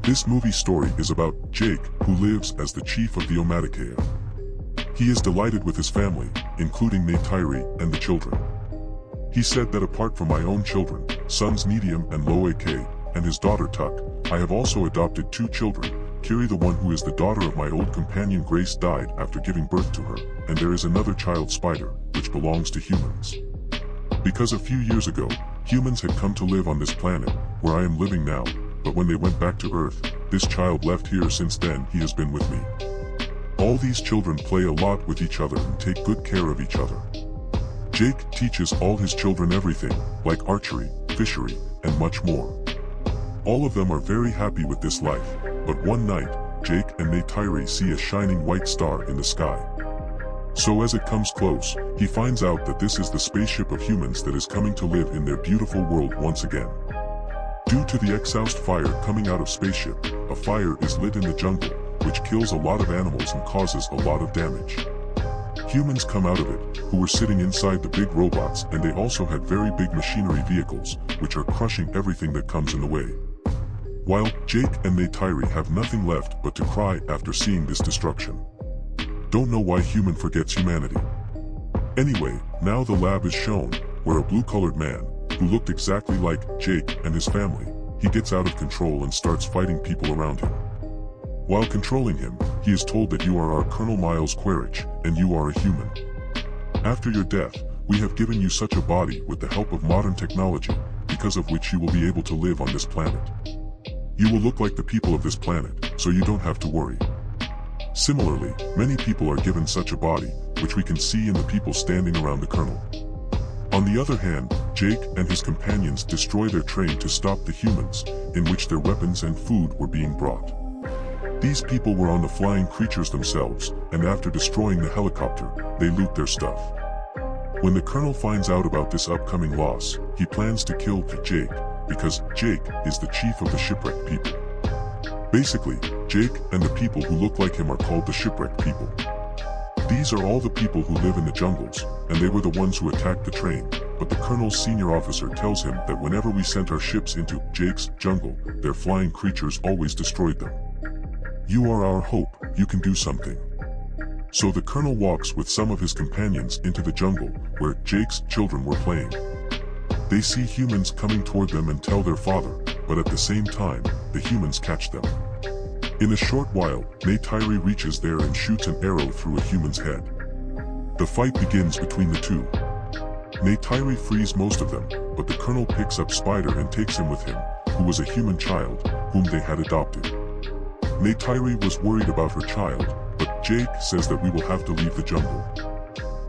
This movie story is about Jake, who lives as the chief of the Omaticaya. He is delighted with his family, including Neytiri and the children. He said that apart from my own children, sons Medium and Loeke, and his daughter Tuck, I have also adopted 2 children. Kiri, the one who is the daughter of my old companion Grace, died after giving birth to her, and there is another child, Spider, which belongs to humans. Because a few years ago, humans had come to live on this planet, where I am living now, but when they went back to Earth, this child left here. Since then he has been with me. All these children play a lot with each other and take good care of each other. Jake teaches all his children everything, like archery, fishery, and much more. All of them are very happy with this life, but one night, Jake and Neytiri see a shining white star in the sky. So as it comes close, he finds out that this is the spaceship of humans that is coming to live in their beautiful world once again. Due to the exhaust fire coming out of spaceship, a fire is lit in the jungle, which kills a lot of animals and causes a lot of damage. Humans come out of it, who were sitting inside the big robots, and they also had very big machinery vehicles, which are crushing everything that comes in the way. While Jake and Neytiri have nothing left but to cry after seeing this destruction. Don't know why human forgets humanity. Anyway, now the lab is shown, where a blue-colored man, who looked exactly like Jake and his family, he gets out of control and starts fighting people around him. While controlling him, he is told that you are our Colonel Miles Quaritch, and you are a human. After your death, we have given you such a body with the help of modern technology, because of which you will be able to live on this planet. You will look like the people of this planet, so you don't have to worry. Similarly, many people are given such a body, which we can see in the people standing around the Colonel. On the other hand, Jake and his companions destroy their train to stop the humans, in which their weapons and food were being brought. These people were on the flying creatures themselves, and after destroying the helicopter, they loot their stuff. When the Colonel finds out about this upcoming loss, he plans to kill Jake, because Jake is the chief of the shipwrecked people. Basically, Jake and the people who look like him are called the shipwrecked people. These are all the people who live in the jungles, and they were the ones who attacked the train, but the Colonel's senior officer tells him that whenever we sent our ships into Jake's jungle, their flying creatures always destroyed them. You are our hope, you can do something. So the Colonel walks with some of his companions into the jungle, where Jake's children were playing. They see humans coming toward them and tell their father, but at the same time, the humans catch them. In a short while, Neytiri reaches there and shoots an arrow through a human's head. The fight begins between the two. Neytiri frees most of them, but the Colonel picks up Spider and takes him with him, who was a human child, whom they had adopted. Neytiri was worried about her child, but Jake says that we will have to leave the jungle.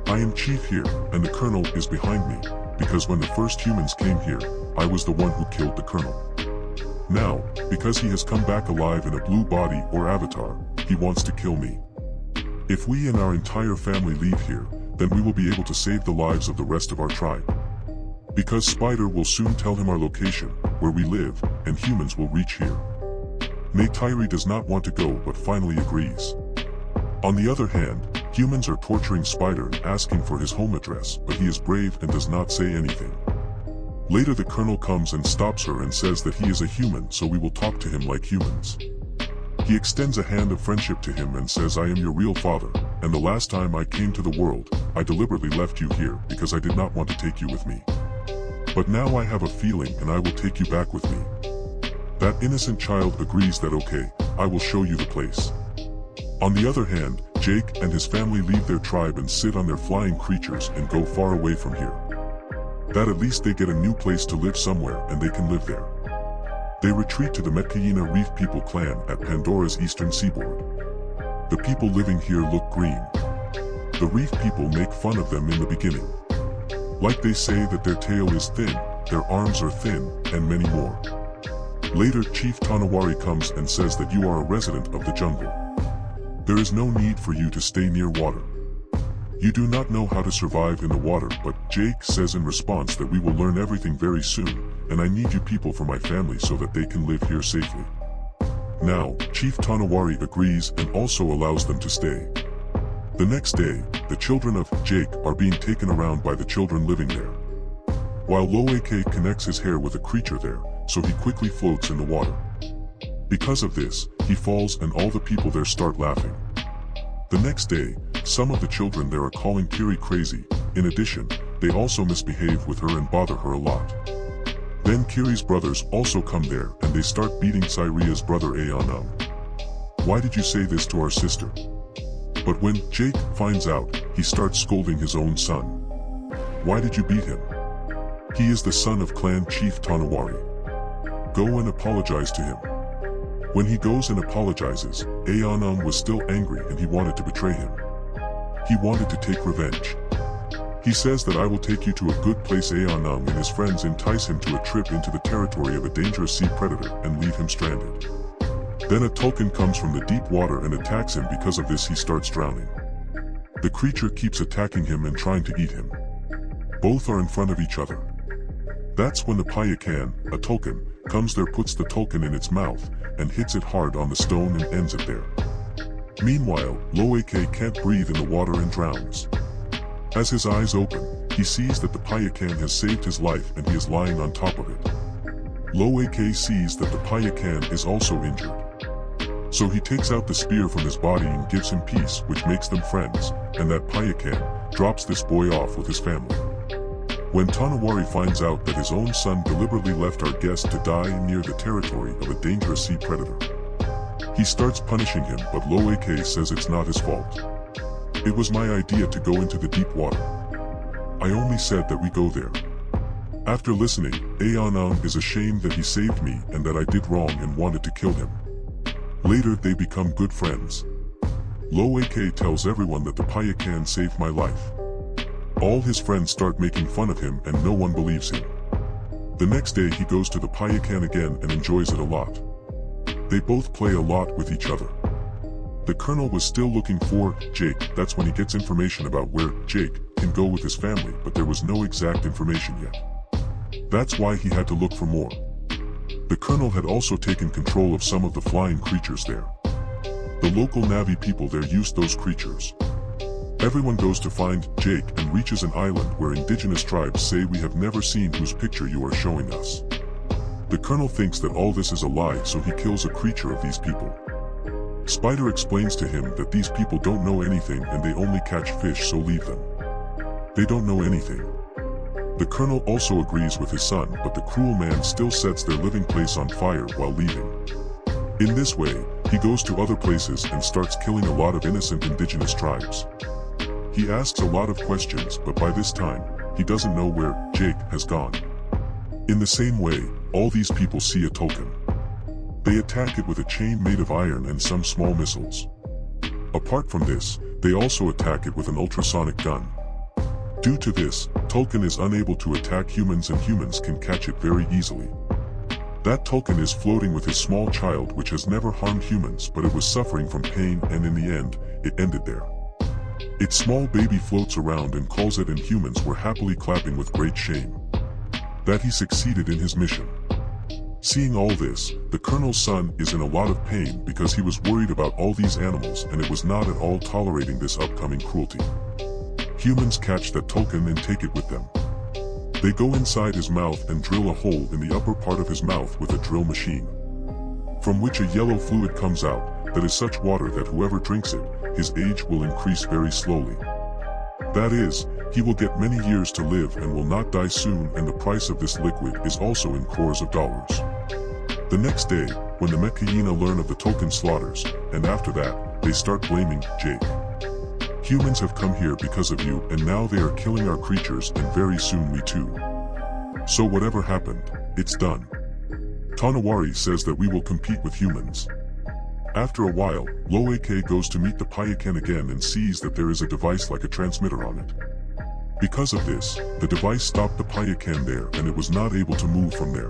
I am chief here, and the Colonel is behind me, because when the first humans came here, I was the one who killed the Colonel. Now, because he has come back alive in a blue body or avatar, he wants to kill me. If we and our entire family leave here, then we will be able to save the lives of the rest of our tribe. Because Spider will soon tell him our location, where we live, and humans will reach here. Neytiri does not want to go but finally agrees. On the other hand, humans are torturing Spider and asking for his home address, but he is brave and does not say anything. Later the Colonel comes and stops her and says that he is a human, so we will talk to him like humans. He extends a hand of friendship to him and says, I am your real father, and the last time I came to the world, I deliberately left you here because I did not want to take you with me. But now I have a feeling and I will take you back with me. That innocent child agrees that okay, I will show you the place. On the other hand, Jake and his family leave their tribe and sit on their flying creatures and go far away from here. That at least they get a new place to live somewhere and they can live there. They retreat to the Metkayina Reef People clan at Pandora's eastern seaboard. The people living here look green. The Reef People make fun of them in the beginning. Like they say that their tail is thin, their arms are thin, and many more. Later Chief Tanawari comes and says that you are a resident of the jungle. There is no need for you to stay near water. You do not know how to survive in the water, but Jake says in response that we will learn everything very soon, and I need you people for my family so that they can live here safely. Now, Chief Tanawari agrees and also allows them to stay. The next day, the children of Jake are being taken around by the children living there. While Loeke connects his hair with a creature there, so he quickly floats in the water. Because of this, he falls and all the people there start laughing. The next day, some of the children there are calling Kiri crazy. In addition, they also misbehave with her and bother her a lot. Then Kiri's brothers also come there and they start beating Cyria's brother Ayanam. Why did you say this to our sister? But when Jake finds out, he starts scolding his own son. Why did you beat him? He is the son of clan chief Tanawari. Go and apologize to him. When he goes and apologizes, Ayanam was still angry and he wanted to betray him. He wanted to take revenge. He says that I will take you to a good place. Ayanam and his friends entice him to a trip into the territory of a dangerous sea predator and leave him stranded. Then a Tulkun comes from the deep water and attacks him. Because of this he starts drowning. The creature keeps attacking him and trying to eat him. Both are in front of each other. That's when the Payakan, a Tulkun, comes there, puts the Tulkun in its mouth, and hits it hard on the stone and ends it there. Meanwhile, Loake can't breathe in the water and drowns. As his eyes open, he sees that the Payakan has saved his life and he is lying on top of it. Loake sees that the Payakan is also injured. So he takes out the spear from his body and gives him peace, which makes them friends, and that Payakan drops this boy off with his family. When Tanawari finds out that his own son deliberately left our guest to die near the territory of a dangerous sea predator, he starts punishing him, but Loake says it's not his fault. It was my idea to go into the deep water. I only said that we go there. After listening, Ayanam is ashamed that he saved me and that I did wrong and wanted to kill him. Later they become good friends. Loake tells everyone that the Payakan saved my life. All his friends start making fun of him and no one believes him. The next day he goes to the Payakan again and enjoys it a lot. They both play a lot with each other. The colonel was still looking for Jake. That's when he gets information about where Jake can go with his family, but there was no exact information yet. That's why he had to look for more. The colonel had also taken control of some of the flying creatures there. The local Navi people there used those creatures. Everyone goes to find Jake and reaches an island where indigenous tribes say we have never seen whose picture you are showing us. The colonel thinks that all this is a lie, so he kills a creature of these people. Spider explains to him that these people don't know anything and they only catch fish, so leave them. They don't know anything. The colonel also agrees with his son, but the cruel man still sets their living place on fire while leaving. In this way, he goes to other places and starts killing a lot of innocent indigenous tribes. He asks a lot of questions, but by this time, he doesn't know where Jake has gone. In the same way, all these people see a Tulkun. They attack it with a chain made of iron and some small missiles. Apart from this, they also attack it with an ultrasonic gun. Due to this, Tulkun is unable to attack humans and humans can catch it very easily. That Tulkun is floating with his small child which has never harmed humans, but it was suffering from pain, and in the end, it ended there. Its small baby floats around and calls it, and humans were happily clapping with great shame that he succeeded in his mission. Seeing all this, the colonel's son is in a lot of pain because he was worried about all these animals and it was not at all tolerating this upcoming cruelty. Humans catch that Tulkun and take it with them. They go inside his mouth and drill a hole in the upper part of his mouth with a drill machine, from which a yellow fluid comes out that is such water that whoever drinks it, his age will increase very slowly. That is, he will get many years to live and will not die soon, and the price of this liquid is also in crores of dollars. The next day, when the Mekayina learn of the Tulkun slaughters, and after that, they start blaming Jake. Humans have come here because of you and now they are killing our creatures, and very soon we too. So whatever happened, it's done. Tanawari says that we will compete with humans. After a while, Loake goes to meet the Payakan again and sees that there is a device like a transmitter on it. Because of this, the device stopped the Payakan there and it was not able to move from there.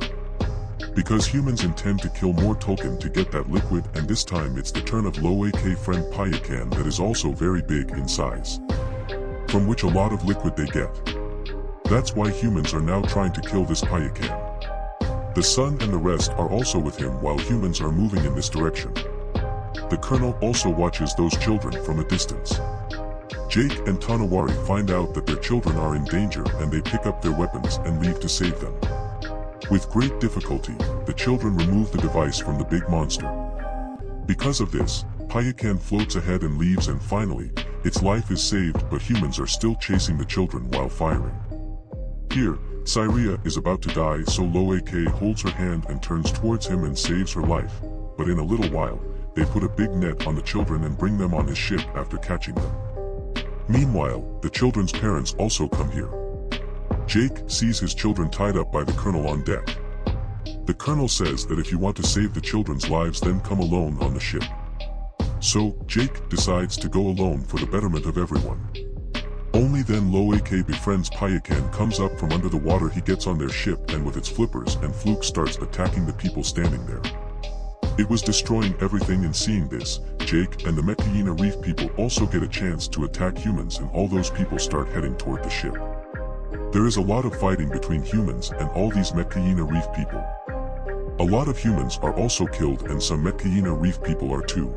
Because humans intend to kill more Tulkun to get that liquid, and this time it's the turn of Loake friend Payakan that is also very big in size, from which a lot of liquid they get. That's why humans are now trying to kill this Payakan. The son and the rest are also with him while humans are moving in this direction. The colonel also watches those children from a distance. Jake and Tanawari find out that their children are in danger and they pick up their weapons and leave to save them. With great difficulty, the children remove the device from the big monster. Because of this, Payakan floats ahead and leaves, and finally, its life is saved, but humans are still chasing the children while firing. Here, Syria is about to die, so Loak holds her hand and turns towards him and saves her life, but in a little while, they put a big net on the children and bring them on his ship after catching them. Meanwhile, the children's parents also come here. Jake sees his children tied up by the colonel on deck. The colonel says that if you want to save the children's lives, then come alone on the ship. So, Jake decides to go alone for the betterment of everyone. Only then Loak befriends Payakan, comes up from under the water. He gets on their ship and with its flippers and fluke starts attacking the people standing there. It was destroying everything, and seeing this, Jake and the Metkayina Reef people also get a chance to attack humans, and all those people start heading toward the ship. There is a lot of fighting between humans and all these Metkayina Reef people. A lot of humans are also killed, and some Metkayina Reef people are too.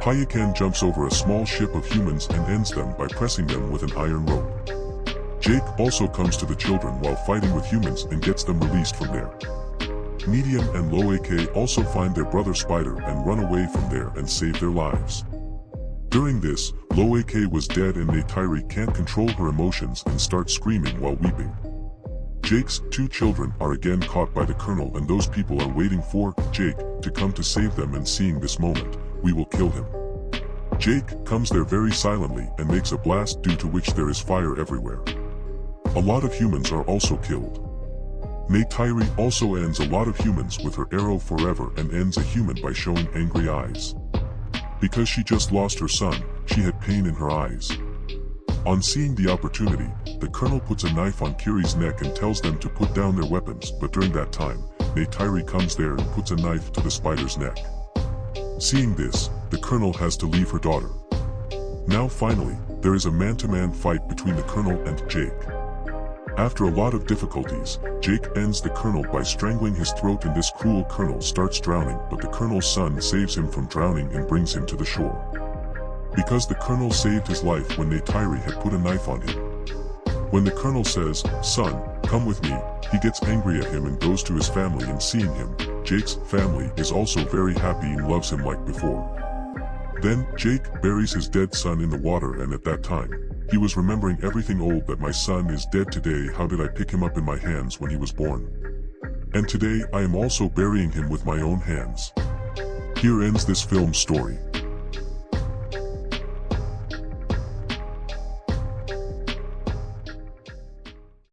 Payakan jumps over a small ship of humans and ends them by pressing them with an iron rope. Jake also comes to the children while fighting with humans and gets them released from there. Medium and Loak also find their brother Spider and run away from there and save their lives. During this, Loak was dead, and Neytiri can't control her emotions and starts screaming while weeping. Jake's two children are again caught by the colonel, and those people are waiting for Jake to come to save them, and seeing this moment, we will kill him. Jake comes there very silently and makes a blast, due to which there is fire everywhere. A lot of humans are also killed. Neytiri also ends a lot of humans with her arrow forever, and ends a human by showing angry eyes. Because she just lost her son, she had pain in her eyes. On seeing the opportunity, the colonel puts a knife on Kiri's neck and tells them to put down their weapons, but during that time, Neytiri comes there and puts a knife to the spider's neck. Seeing this, the colonel has to leave her daughter. Now finally, there is a man-to-man fight between the colonel and Jake. After a lot of difficulties, Jake ends the colonel by strangling his throat, and this cruel colonel starts drowning, but the colonel's son saves him from drowning and brings him to the shore. Because the colonel saved his life when Neytiri had put a knife on him. When the colonel says, "Son, come with me," he gets angry at him and goes to his family, and seeing him, Jake's family is also very happy and loves him like before. Then, Jake buries his dead son in the water, and at that time, he was remembering everything old, that my son is dead today, how did I pick him up in my hands when he was born? And today I am also burying him with my own hands. Here ends this film story.